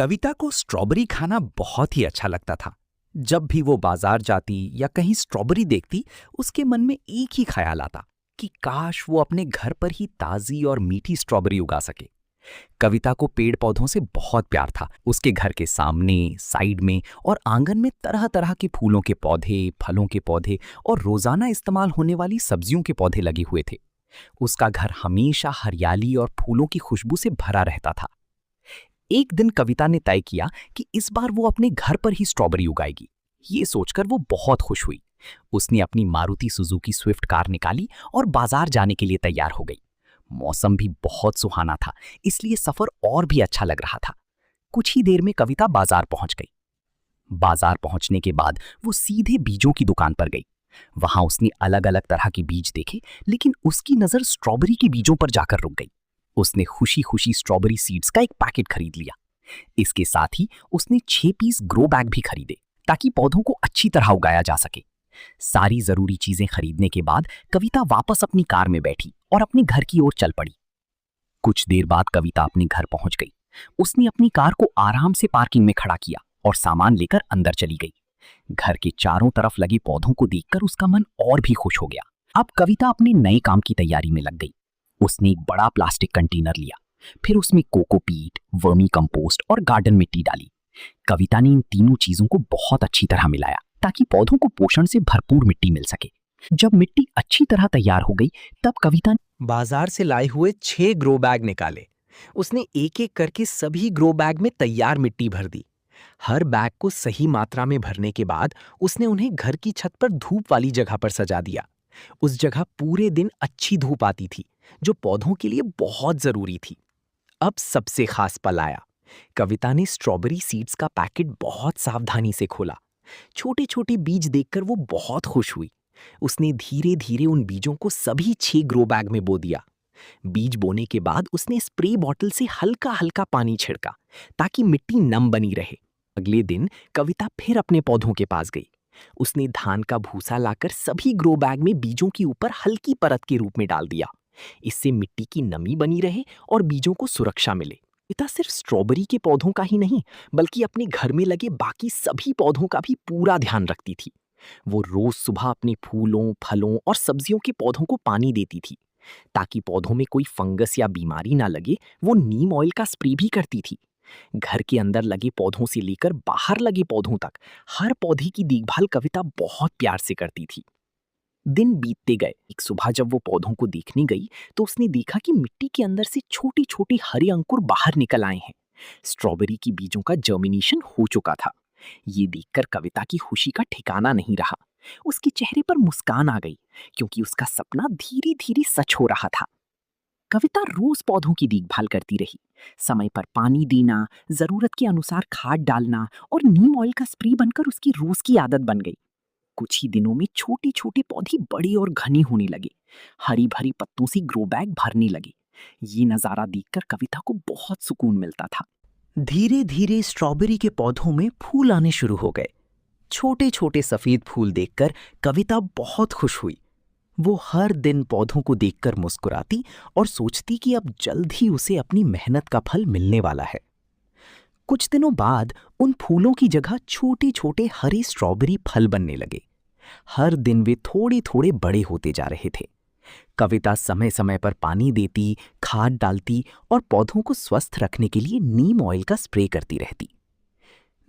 कविता को स्ट्रॉबेरी खाना बहुत ही अच्छा लगता था। जब भी वो बाजार जाती या कहीं स्ट्रॉबेरी देखती, उसके मन में एक ही ख्याल आता कि काश वो अपने घर पर ही ताजी और मीठी स्ट्रॉबेरी उगा सके। कविता को पेड़ पौधों से बहुत प्यार था। उसके घर के सामने, साइड में और आंगन में तरह तरह के फूलों के पौधे, फलों के पौधे और रोजाना इस्तेमाल होने वाली सब्जियों के पौधे लगे हुए थे। उसका घर हमेशा हरियाली और फूलों की खुशबू से भरा रहता था। एक दिन कविता ने तय किया कि इस बार वो अपने घर पर ही स्ट्रॉबेरी उगाएगी। ये सोचकर वो बहुत खुश हुई। उसने अपनी मारुति सुजुकी स्विफ्ट कार निकाली और बाजार जाने के लिए तैयार हो गई। मौसम भी बहुत सुहाना था, इसलिए सफर और भी अच्छा लग रहा था। कुछ ही देर में कविता बाजार पहुंच गई। बाजार पहुंचने के बाद वो सीधे बीजों की दुकान पर गई। वहां उसने अलग अलग तरह के बीज देखे, लेकिन उसकी नजर स्ट्रॉबेरी के बीजों पर जाकर रुक गई। उसने खुशी खुशी स्ट्रॉबेरी सीड्स का एक पैकेट खरीद लिया। इसके साथ ही उसने 6 पीस ग्रो बैग भी खरीदे ताकि पौधों को अच्छी तरह उगाया जा सके। सारी जरूरी चीजें खरीदने के बाद कविता वापस अपनी कार में बैठी और अपने घर की ओर चल पड़ी। कुछ देर बाद कविता अपने घर पहुंच गई। उसने अपनी कार को आराम से पार्किंग में खड़ा किया और सामान लेकर अंदर चली गई। घर के चारों तरफ लगे पौधों को देखकर उसका मन और भी खुश हो गया। अब कविता अपने नए काम की तैयारी में लग गई। उसने एक बड़ा प्लास्टिक कंटेनर लिया, फिर उसमें कोकोपीट, वर्मी कंपोस्ट और गार्डन मिट्टी डाली। कविता ने इन तीनों चीजों को बहुत अच्छी तरह मिलाया ताकि पौधों को पोषण से भरपूर मिट्टी मिल सके। जब मिट्टी अच्छी तरह तैयार हो गई, तब कविता ने बाजार से लाए हुए 6 ग्रो बैग निकाले। उसने एक एक करके सभी ग्रो बैग में तैयार मिट्टी भर दी। हर बैग को सही मात्रा में भरने के बाद उसने उन्हें घर की छत पर धूप वाली जगह पर सजा दिया। उस जगह पूरे दिन अच्छी धूप आती थी, जो पौधों के लिए बहुत जरूरी थी। अब सबसे खास पल आया। कविता ने स्ट्रॉबेरी सीड्स का पैकेट बहुत सावधानी से खोला। छोटे छोटे बीज देखकर वो बहुत खुश हुई। उसने धीरे धीरे उन बीजों को सभी 6 ग्रो बैग में बो दिया। बीज बोने के बाद उसने स्प्रे बॉटल से हल्का हल्का पानी छिड़का ताकि मिट्टी नम बनी रहे। अगले दिन कविता फिर अपने पौधों के पास गई। उसने धान का भूसा लाकर सभी ग्रो बैग में बीजों के ऊपर हल्की परत के रूप में डाल दिया। इससे मिट्टी की नमी बनी रहे और बीजों को सुरक्षा मिले। कविता सिर्फ स्ट्रॉबेरी के पौधों का ही नहीं, बल्कि अपने घर में लगे बाकी सभी पौधों का भी पूरा ध्यान रखती थी। वो रोज सुबह अपने फूलों, फलों और सब्जियों के पौधों को पानी देती थी। ताकि पौधों में कोई फंगस या बीमारी ना लगे, वो नीम ऑयल का स्प्रे भी करती थी। घर के अंदर लगे पौधों से लेकर बाहर लगे पौधों तक हर पौधे की देखभाल कविता बहुत प्यार से करती थी। दिन बीतते गए। एक सुबह जब वो पौधों को देखने गई, तो उसने देखा कि मिट्टी के अंदर से छोटे छोटे हरे अंकुर बाहर निकल आए हैं। स्ट्रॉबेरी की बीजों का जर्मिनेशन हो चुका था। ये देखकर कविता की खुशी का ठिकाना नहीं रहा। उसके चेहरे पर मुस्कान आ गई, क्योंकि उसका सपना धीरे धीरे सच हो रहा था। कविता रोज पौधों की देखभाल करती रही। समय पर पानी देना, जरूरत के अनुसार खाद डालना और नीम ऑयल का स्प्रे बनकर उसकी रोज की आदत बन गई। कुछ ही दिनों में छोटे छोटे पौधे बड़े और घने होने लगे। हरी भरी पत्तों से ग्रो बैग भरने लगे। ये नजारा देखकर कविता को बहुत सुकून मिलता था। धीरे धीरे स्ट्रॉबेरी के पौधों में फूल आने शुरू हो गए। छोटे छोटे सफेद फूल देखकर कविता बहुत खुश हुई। वो हर दिन पौधों को देखकर मुस्कुराती और सोचती कि अब जल्द ही उसे अपनी मेहनत का फल मिलने वाला है। कुछ दिनों बाद उन फूलों की जगह छोटे छोटे हरे स्ट्रॉबेरी फल बनने लगे। हर दिन वे थोड़े थोड़े बड़े होते जा रहे थे। कविता समय समय पर पानी देती, खाद डालती और पौधों को स्वस्थ रखने के लिए नीम ऑयल का स्प्रे करती रहती।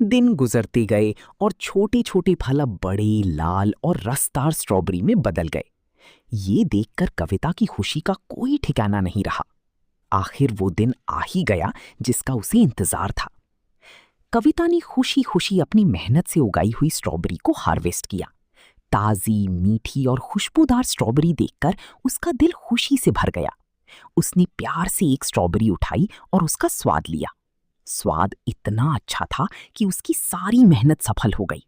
दिन गुजरते गए और छोटे छोटे फल अब बड़े, लाल और रसदार स्ट्रॉबेरी में बदल गए। ये देखकर कविता की खुशी का कोई ठिकाना नहीं रहा। आखिर वो दिन आ ही गया जिसका उसे इंतजार था। कविता ने खुशी खुशी अपनी मेहनत से उगाई हुई स्ट्रॉबेरी को हार्वेस्ट किया। ताजी, मीठी और खुशबूदार स्ट्रॉबेरी देखकर उसका दिल खुशी से भर गया। उसने प्यार से एक स्ट्रॉबेरी उठाई और उसका स्वाद लिया। स्वाद इतना अच्छा था कि उसकी सारी मेहनत सफल हो गई।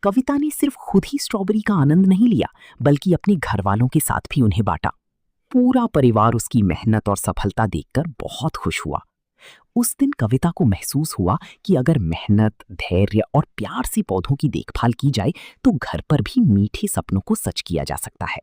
कविता ने सिर्फ खुद ही स्ट्रॉबेरी का आनंद नहीं लिया, बल्कि अपने घर वालों के साथ भी उन्हें बांटा। पूरा परिवार उसकी मेहनत और सफलता देखकर बहुत खुश हुआ। उस दिन कविता को महसूस हुआ कि अगर मेहनत, धैर्य और प्यार से पौधों की देखभाल की जाए, तो घर पर भी मीठे सपनों को सच किया जा सकता है।